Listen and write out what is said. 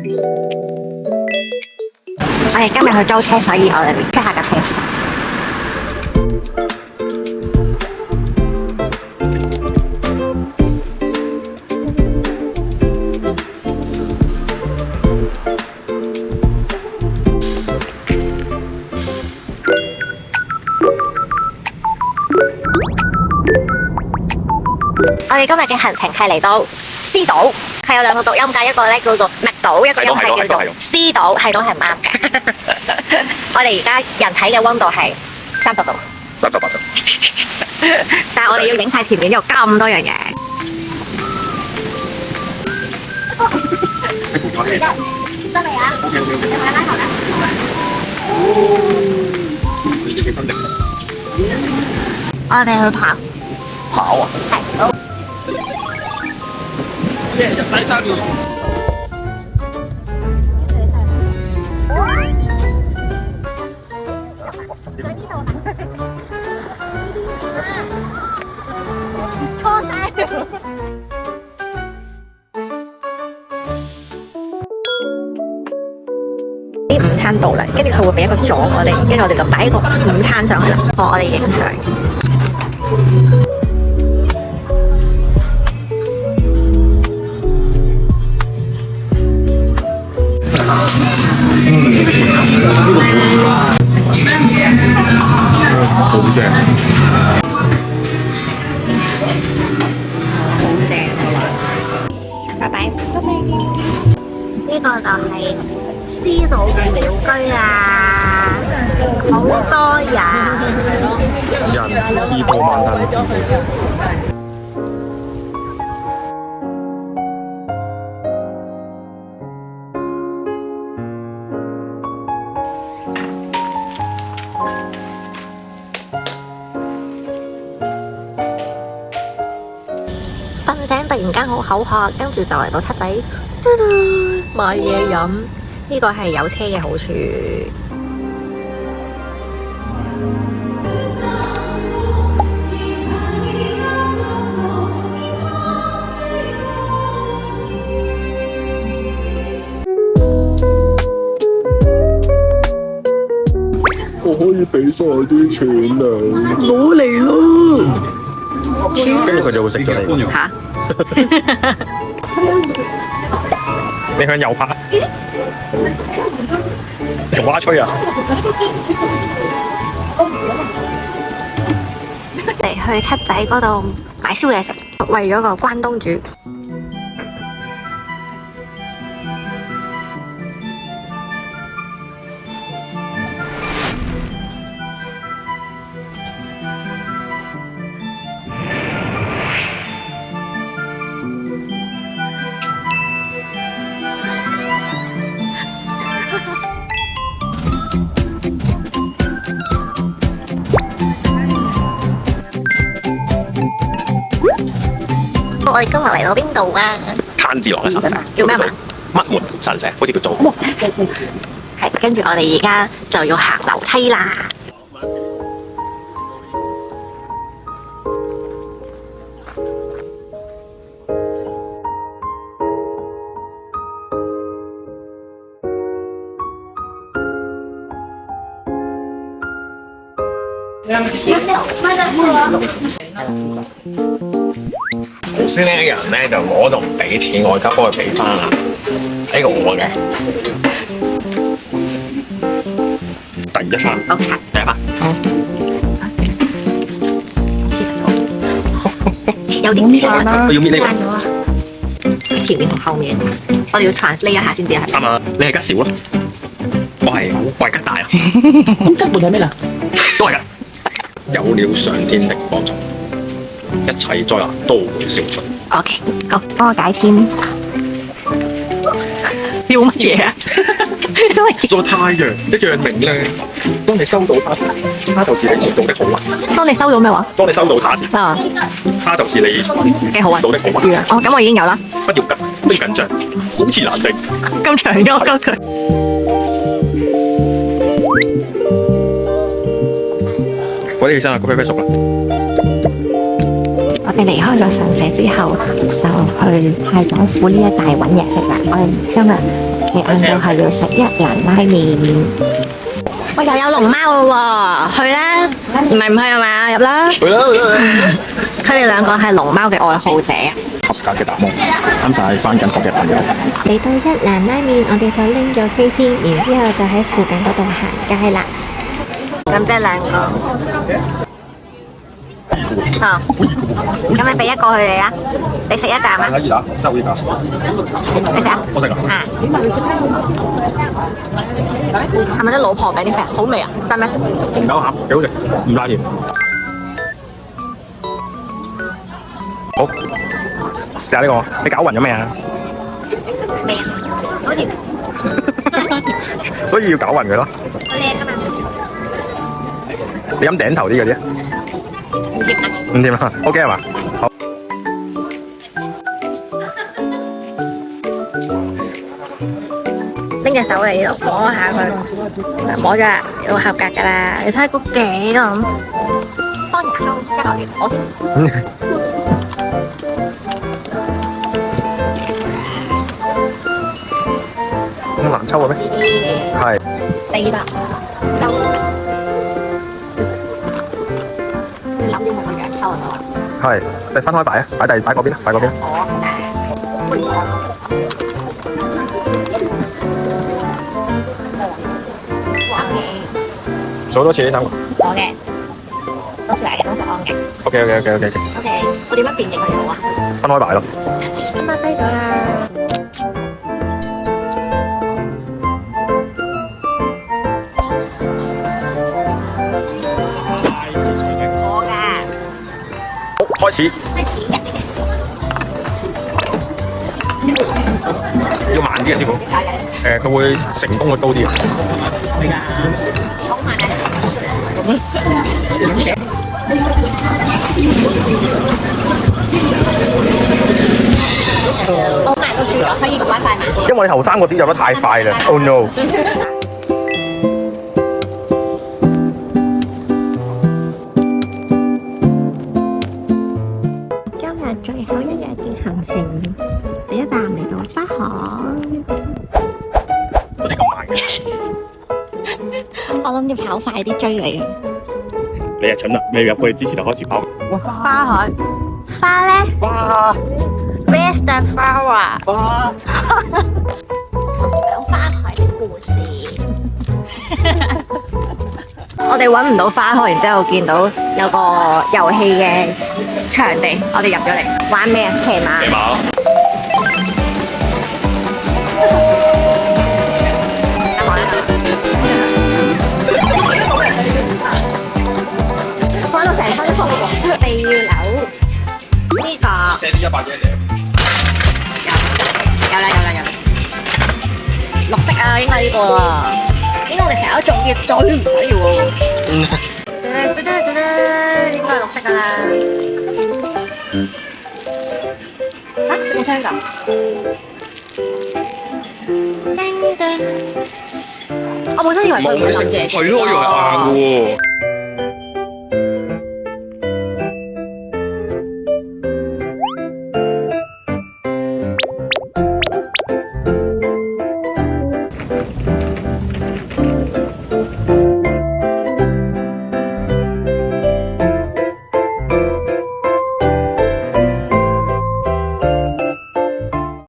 我哋今日去租車，所以我哋 check 下架車先。我哋今日嘅行程係嚟到獅島，係有兩個讀音㗎，一個咧叫做麥島，一個音係叫做獅島，係講係唔啱嘅。我哋而家人體嘅溫度係30度，38度。但係我哋要影晒前面有咁多樣嘢。得未啊？你買拉頭啦。我哋去跑啊！係。入晒衫要。拖晒。啲午餐到啦，跟住佢會俾一個座我哋，跟住我哋就擺一個午餐上去啦，幫我哋影相。好正，好正拜拜。呢個就係獅島嘅鳥居啊，好多人人意破萬幸。瞓醒突然間好口渴，跟住就嚟到七仔買嘢飲，呢個係有車嘅好處。我可以俾晒啲錢你，冇嚟咯！跟住佢就會食咗你。嚇！你向右拍，同蛙吹啊！嚟去七仔嗰度買宵夜食，為咗個關東煮。我哋今日嚟到邊度啊？炭治郎嘅神社叫咩名？乜門神社，好似叫做。係，跟住我哋而家就要行樓梯啦。頭先呢個人咧就攞到唔俾錢，我而家幫佢俾翻啦。呢個我嘅第一餐，好茶，第一班。切有點酸啊！我要搣呢個前面同後面，我哋要 translate 一下先至係。啱啊！你係吉少咯，我係吉大啊。咁吉門係咩啦？都係㗎。有了上天的幫助，一切災難都會消除。OK， 好，幫我解簽。笑乜嘢啊？做太陽一樣明亮。當你收到它時，它就是你做的好運。當你收到咩話？當你收到它時，啊，它就是你嘅好運。到的好運。哦，咁我已經有啦。不要緊張，保持冷靜。咁長嘅嗰句。快啲起身啦，個啡啡熟啦。我哋離開咗神社之後，就去太宰府呢一帶揾嘢食啦。我哋今日你晏晝係要食一蘭拉麵。喂，又有龍貓咯喎，去啦！唔係唔去係嘛？入啦！去啦去啦去啦！佢哋兩個係龍貓嘅愛好者。合格嘅答案，啱晒翻緊學嘅朋友。嚟到一蘭拉麵，我哋就拎咗飛先，然之後就喺附近嗰度行街啦。咁即係兩個。咁你俾一個佢哋啊？你食一啖啊？可以啦，真係可以㗎。你食啊？我食啊。係咪啲老婆餅啲飯好味啊？真咩？紅豆餡幾好食，唔辣甜。好，試下呢個，你攪勻咗未啊？未啊，好甜。所以要攪勻佢咯。好靚㗎嘛！你飲頂頭啲嗰啲啊？唔甜啊！唔甜啊 ？OK 係嘛？好。拎隻手嚟呢度摸下佢，摸咗啦，要合格㗎啦。你睇下個頸咁，幫你溝一口先，我先。咁難抽嘅咩？係。第二把抽。諗住同佢樣抽啊！係，你分開擺啊，擺嗰邊，擺嗰邊。數多次呢三個。我嘅，都出嚟嘅，都食安嘅。OK。OK，我點樣辨認佢好啊？分開擺咯。分低咗啦。我㗎。好，開始。開始嘅。要慢啲啊，師傅。佢會成功率高啲啊。好慢啊！我慢到輸咗，所以玩快慢啲。因為你頭三個點入得太快啦。Oh no！今日最後一日嘅行程，第一站嚟到花海。嗰啲咁慢嘅。我諗住跑快啲追你啊！你係蠢啦！未入去之前就開始跑。花海花咧哇！ ，Where's the flower？哇！講花海的故事。我哋揾唔到花海，然之後見到有個遊戲嘅場地，我哋入咗嚟玩咩啊？騎馬。騎馬。玩到成身風喎！地樓呢個寫啲100嘢嚟。有啦，綠色啊，應該呢個啊，應該我哋成日都中嘅，最唔想要喎。應該係綠色噶啦。嚇？冇聲㗎。我本身以為佢唔會咁謝。係咯，我以為係硬嘅喎。